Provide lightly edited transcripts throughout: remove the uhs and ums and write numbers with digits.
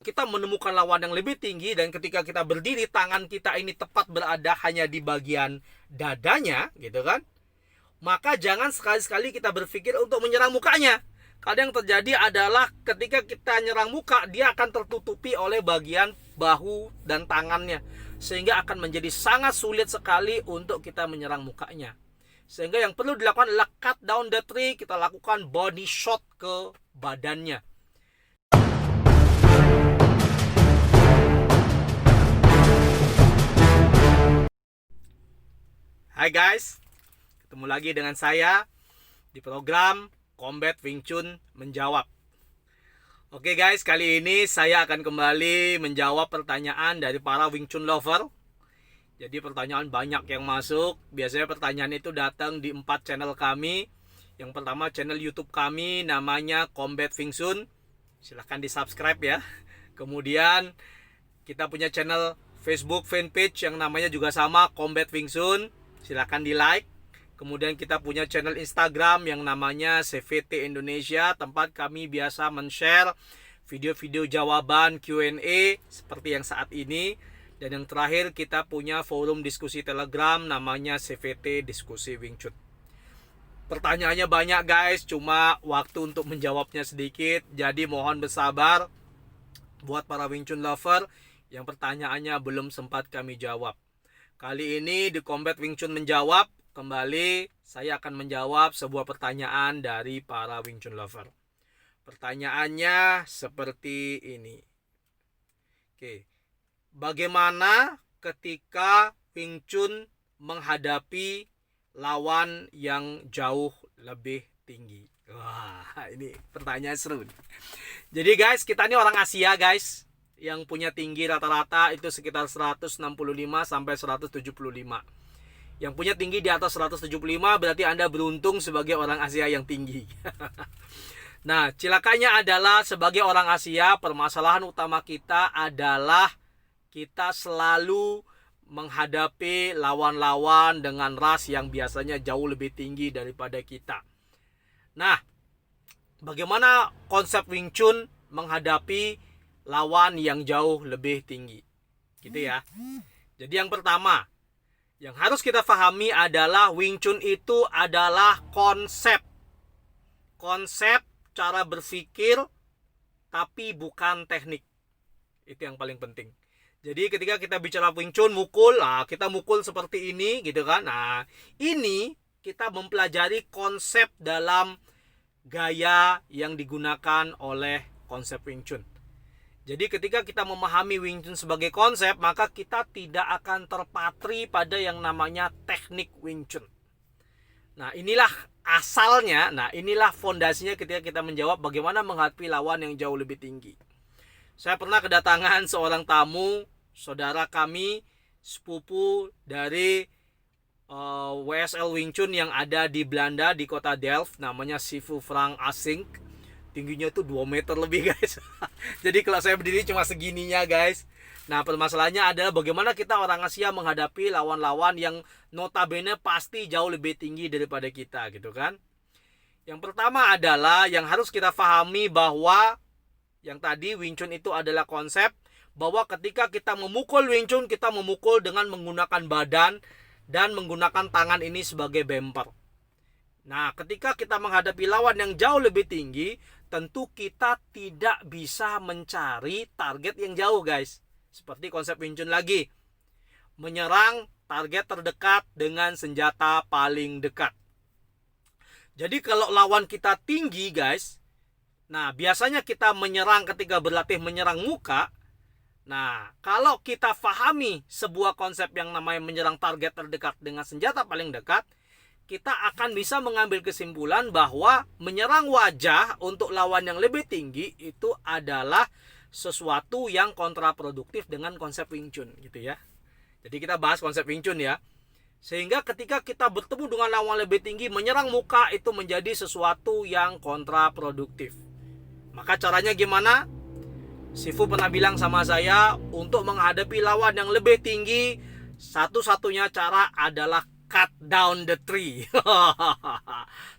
kita menemukan lawan yang lebih tinggi, dan ketika kita berdiri tangan kita ini tepat berada hanya di bagian dadanya gitu kan, maka jangan sekali-sekali kita berpikir untuk menyerang mukanya. Kadang yang terjadi adalah ketika kita nyerang muka, dia akan tertutupi oleh bagian bahu dan tangannya, sehingga akan menjadi sangat sulit sekali untuk kita menyerang mukanya. Sehingga yang perlu dilakukan adalah cut down the tree, kita lakukan body shot ke badannya. Hai guys, ketemu lagi dengan saya di program Combat Wing Chun Menjawab. Oke guys, kali ini saya akan kembali menjawab pertanyaan dari para Wing Chun lover. Jadi pertanyaan banyak yang masuk. Biasanya pertanyaan itu datang di 4 channel kami. Yang pertama channel YouTube kami namanya Combat Wing Chun. Silahkan di subscribe ya. Kemudian kita punya channel Facebook fanpage yang namanya juga sama, Combat Wing Chun. Silahkan di like. Kemudian kita punya channel Instagram yang namanya CVT Indonesia, tempat kami biasa men-share video-video jawaban Q&A seperti yang saat ini. Dan yang terakhir kita punya forum diskusi Telegram namanya CVT Diskusi Wing Chun. Pertanyaannya banyak guys, cuma waktu untuk menjawabnya sedikit. Jadi mohon bersabar buat para Wing Chun lover yang pertanyaannya belum sempat kami jawab. Kali ini di Combat Wing Chun Menjawab, kembali saya akan menjawab sebuah pertanyaan dari para Wing Chun lover. Pertanyaannya seperti ini. Oke. Bagaimana ketika Wing Chun menghadapi lawan yang jauh lebih tinggi? Wah, ini pertanyaan seru. Jadi guys, kita ini orang Asia guys, yang punya tinggi rata-rata itu sekitar 165 sampai 175. Yang punya tinggi di atas 175 berarti Anda beruntung sebagai orang Asia yang tinggi. Nah, cilakanya adalah sebagai orang Asia, permasalahan utama kita adalah kita selalu menghadapi lawan-lawan dengan ras yang biasanya jauh lebih tinggi daripada kita. Nah, bagaimana konsep Wing Chun menghadapi lawan yang jauh lebih tinggi, gitu ya. Jadi yang pertama yang harus kita pahami adalah Wing Chun itu adalah konsep cara berpikir, tapi bukan teknik. Itu yang paling penting. Jadi ketika kita bicara Wing Chun mukul, kita mukul seperti ini gitu kan. Nah, ini kita mempelajari konsep dalam gaya yang digunakan oleh konsep Wing Chun. Jadi ketika kita memahami Wing Chun sebagai konsep, maka kita tidak akan terpatri pada yang namanya teknik Wing Chun. Nah, inilah asalnya, inilah fondasinya ketika kita menjawab bagaimana menghadapi lawan yang jauh lebih tinggi. Saya pernah kedatangan seorang tamu, saudara kami, sepupu dari WSL Wing Chun yang ada di Belanda, di kota Delft, namanya Sifu Frank Asing. Tingginya tuh 2 meter lebih guys. Jadi kalau saya berdiri cuma segininya guys. Nah, permasalahannya adalah bagaimana kita orang Asia menghadapi lawan-lawan yang notabene pasti jauh lebih tinggi daripada kita gitu kan. Yang pertama adalah yang harus kita pahami bahwa yang tadi Wing Chun itu adalah konsep bahwa ketika kita memukul Wing Chun, kita memukul dengan menggunakan badan dan menggunakan tangan ini sebagai bumper. Nah, ketika kita menghadapi lawan yang jauh lebih tinggi, tentu kita tidak bisa mencari target yang jauh guys. Seperti konsep Wing Chun lagi, menyerang target terdekat dengan senjata paling dekat. Jadi kalau lawan kita tinggi guys, nah biasanya kita menyerang ketika berlatih menyerang muka. Nah, kalau kita pahami sebuah konsep yang namanya menyerang target terdekat dengan senjata paling dekat, kita akan bisa mengambil kesimpulan bahwa menyerang wajah untuk lawan yang lebih tinggi itu adalah sesuatu yang kontraproduktif dengan konsep Wing Chun gitu ya. Jadi kita bahas konsep Wing Chun ya. Sehingga ketika kita bertemu dengan lawan lebih tinggi, menyerang muka itu menjadi sesuatu yang kontraproduktif. Maka caranya gimana? Sifu pernah bilang sama saya, untuk menghadapi lawan yang lebih tinggi, satu-satunya cara adalah cut down the tree.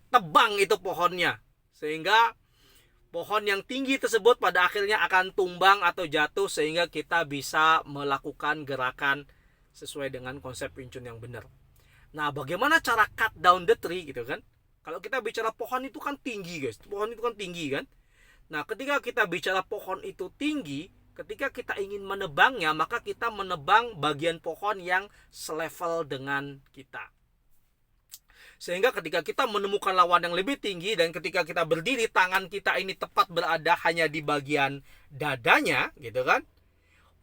Tebang itu pohonnya. Sehingga pohon yang tinggi tersebut pada akhirnya akan tumbang atau jatuh sehingga kita bisa melakukan gerakan sesuai dengan konsep Wing Chun yang benar. Nah, bagaimana cara cut down the tree gitu kan? Kalau kita bicara pohon itu kan tinggi, guys. Pohon itu kan tinggi kan? Nah, ketika kita bicara pohon itu tinggi, ketika kita ingin menebangnya, maka kita menebang bagian pohon yang selevel dengan kita. Sehingga ketika kita menemukan lawan yang lebih tinggi dan ketika kita berdiri, tangan kita ini tepat berada hanya di bagian dadanya, gitu kan?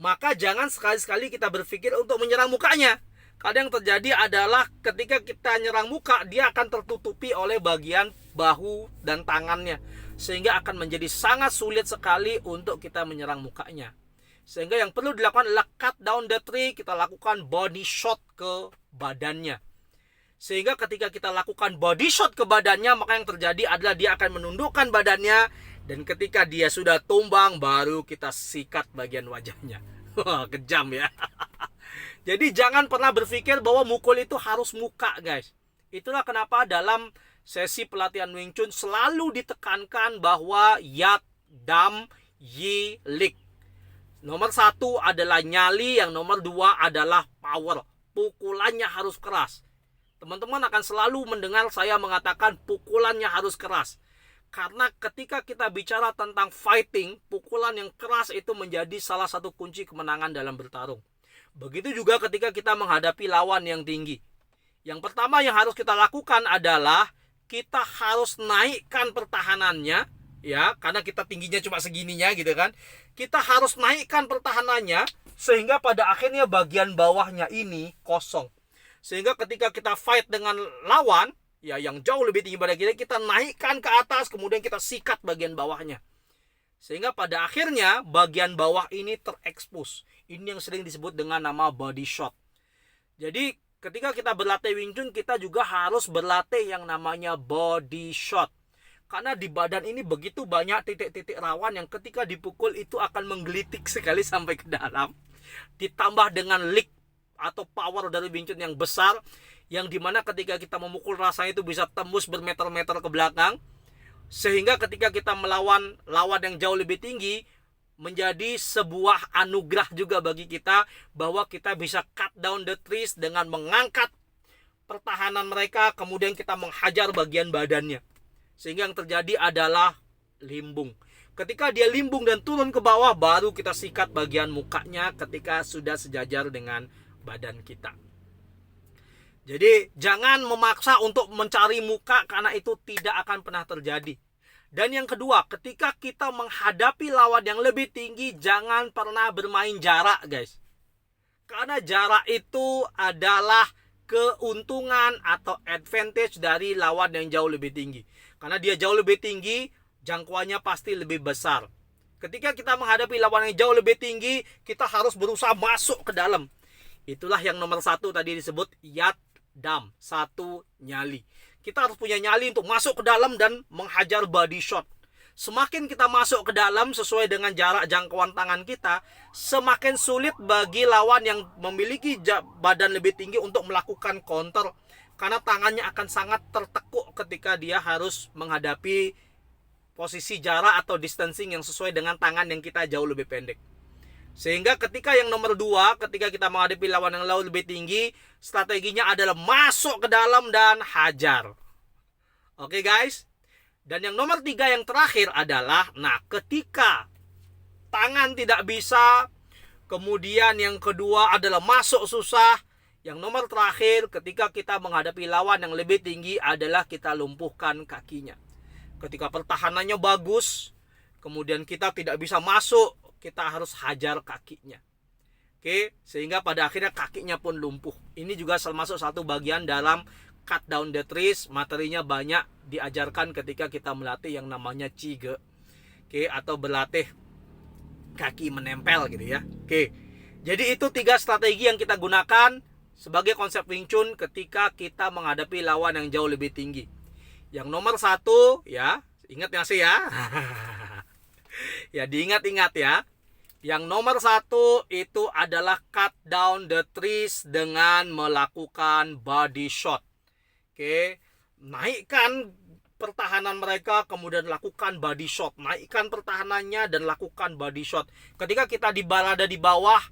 Maka jangan sekali-sekali kita berpikir untuk menyerang mukanya. Kadang yang terjadi adalah ketika kita nyerang muka, dia akan tertutupi oleh bagian bahu dan tangannya. Sehingga akan menjadi sangat sulit sekali untuk kita menyerang mukanya. Sehingga yang perlu dilakukan adalah cut down the tree, kita lakukan body shot ke badannya. Sehingga ketika kita lakukan body shot ke badannya, maka yang terjadi adalah dia akan menundukkan badannya. Dan ketika dia sudah tumbang, baru kita sikat bagian wajahnya. Wah, kejam ya. Jadi jangan pernah berpikir bahwa mukul itu harus muka, guys. Itulah kenapa dalam sesi pelatihan Wing Chun selalu ditekankan bahwa Yat, Dam, Yi, Lik. Nomor 1 adalah nyali, yang nomor 2 adalah power. Pukulannya harus keras. Teman-teman akan selalu mendengar saya mengatakan pukulannya harus keras. Karena ketika kita bicara tentang fighting, pukulan yang keras itu menjadi salah satu kunci kemenangan dalam bertarung. Begitu juga ketika kita menghadapi lawan yang tinggi. Yang pertama yang harus kita lakukan adalah kita harus naikkan pertahanannya, ya, karena kita tingginya cuma segininya gitu kan. Kita harus naikkan pertahanannya sehingga pada akhirnya bagian bawahnya ini kosong. Sehingga ketika kita fight dengan lawan, ya, yang jauh lebih tinggi pada kita naikkan ke atas, kemudian kita sikat bagian bawahnya. Sehingga pada akhirnya bagian bawah ini terekspos. Ini yang sering disebut dengan nama body shot. Jadi ketika kita berlatih Wing Chun, kita juga harus berlatih yang namanya body shot. Karena di badan ini begitu banyak titik-titik rawan yang ketika dipukul itu akan menggelitik sekali sampai ke dalam. Ditambah dengan lick atau power dari Wing Chun yang besar, yang dimana ketika kita memukul rasanya itu bisa tembus bermeter-meter ke belakang. Sehingga ketika kita melawan lawan yang jauh lebih tinggi, menjadi sebuah anugerah juga bagi kita bahwa kita bisa cut down the trees dengan mengangkat pertahanan mereka, kemudian kita menghajar bagian badannya. Sehingga yang terjadi adalah limbung. Ketika dia limbung dan turun ke bawah, baru kita sikat bagian mukanya ketika sudah sejajar dengan badan kita. Jadi jangan memaksa untuk mencari muka karena itu tidak akan pernah terjadi. Dan yang kedua, ketika kita menghadapi lawan yang lebih tinggi, jangan pernah bermain jarak, guys. Karena jarak itu adalah keuntungan atau advantage dari lawan yang jauh lebih tinggi. Karena dia jauh lebih tinggi, jangkauannya pasti lebih besar. Ketika kita menghadapi lawan yang jauh lebih tinggi, kita harus berusaha masuk ke dalam. Itulah yang nomor 1 tadi disebut Yat, Dam. 1, nyali. Kita harus punya nyali untuk masuk ke dalam dan menghajar body shot. Semakin kita masuk ke dalam sesuai dengan jarak jangkauan tangan kita, semakin sulit bagi lawan yang memiliki badan lebih tinggi untuk melakukan counter. Karena tangannya akan sangat tertekuk ketika dia harus menghadapi posisi jarak atau distancing yang sesuai dengan tangan yang kita jauh lebih pendek. Sehingga ketika yang nomor 2, ketika kita menghadapi lawan yang jauh lebih tinggi, strateginya adalah masuk ke dalam dan hajar. Oke guys. Dan yang nomor 3 yang terakhir adalah, nah, ketika tangan tidak bisa, kemudian yang kedua adalah masuk susah. Yang nomor terakhir ketika kita menghadapi lawan yang lebih tinggi adalah kita lumpuhkan kakinya. Ketika pertahanannya bagus, kemudian kita tidak bisa masuk, kita harus hajar kakinya. Oke, sehingga pada akhirnya kakinya pun lumpuh. Ini juga termasuk satu bagian dalam cut down the trees. Materinya banyak diajarkan ketika kita melatih yang namanya Jige. Oke, atau berlatih kaki menempel gitu ya. Oke. Jadi itu 3 strategi yang kita gunakan sebagai konsep Wing Chun ketika kita menghadapi lawan yang jauh lebih tinggi. Yang nomor 1 ya, ingat ya sih ya. Ya, diingat-ingat ya. Yang nomor 1 itu adalah cut down the trees dengan melakukan body shot. Oke, naikkan pertahanan mereka, kemudian lakukan body shot. Naikkan pertahanannya dan lakukan body shot. Ketika kita berada di bawah,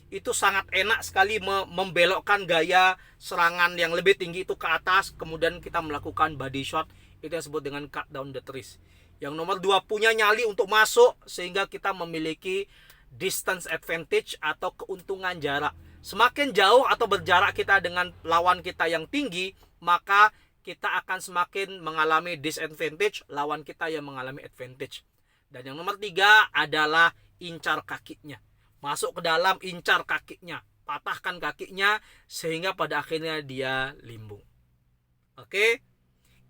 itu sangat enak sekali membelokkan gaya serangan yang lebih tinggi itu ke atas, kemudian kita melakukan body shot. Itu yang disebut dengan cut down the trees. Yang nomor 2, punya nyali untuk masuk, sehingga kita memiliki distance advantage atau keuntungan jarak. Semakin jauh atau berjarak kita dengan lawan kita yang tinggi, maka kita akan semakin mengalami disadvantage, lawan kita yang mengalami advantage. Dan yang nomor 3 adalah incar kakinya. Masuk ke dalam, incar kakinya, patahkan kakinya, sehingga pada akhirnya dia limbung. Oke,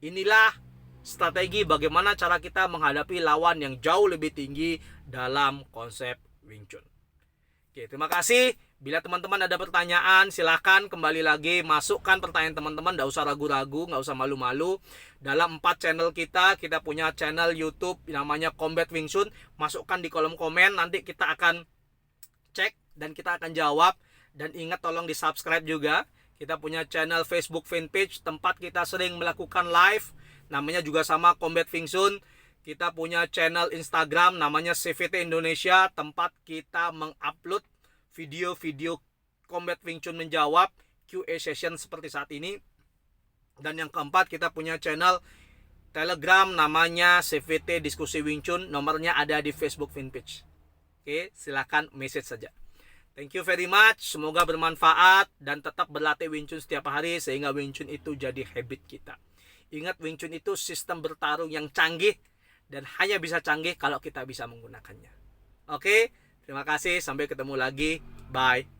inilah strategi bagaimana cara kita menghadapi lawan yang jauh lebih tinggi dalam konsep Wing Chun. Oke, terima kasih. Bila teman-teman ada pertanyaan, silahkan kembali lagi masukkan pertanyaan teman-teman. Nggak usah ragu-ragu, nggak usah malu-malu. Dalam 4 channel kita punya channel YouTube namanya Combat Wing Chun. Masukkan di kolom komen, nanti kita akan cek dan kita akan jawab. Dan ingat, tolong di subscribe juga. Kita punya channel Facebook fanpage, tempat kita sering melakukan live, namanya juga sama Combat Wing Chun. Kita punya channel Instagram namanya CVT Indonesia, tempat kita mengupload video-video Combat Wing Chun menjawab QA session seperti saat ini. Dan yang keempat, kita punya channel Telegram namanya CVT Diskusi Wing Chun. Nomornya ada di Facebook fanpage. Oke, silakan message saja. Thank you very much. Semoga bermanfaat dan tetap berlatih Wing Chun setiap hari sehingga Wing Chun itu jadi habit kita. Ingat, Wing Chun itu sistem bertarung yang canggih dan hanya bisa canggih kalau kita bisa menggunakannya. Oke, terima kasih. Sampai ketemu lagi. Bye.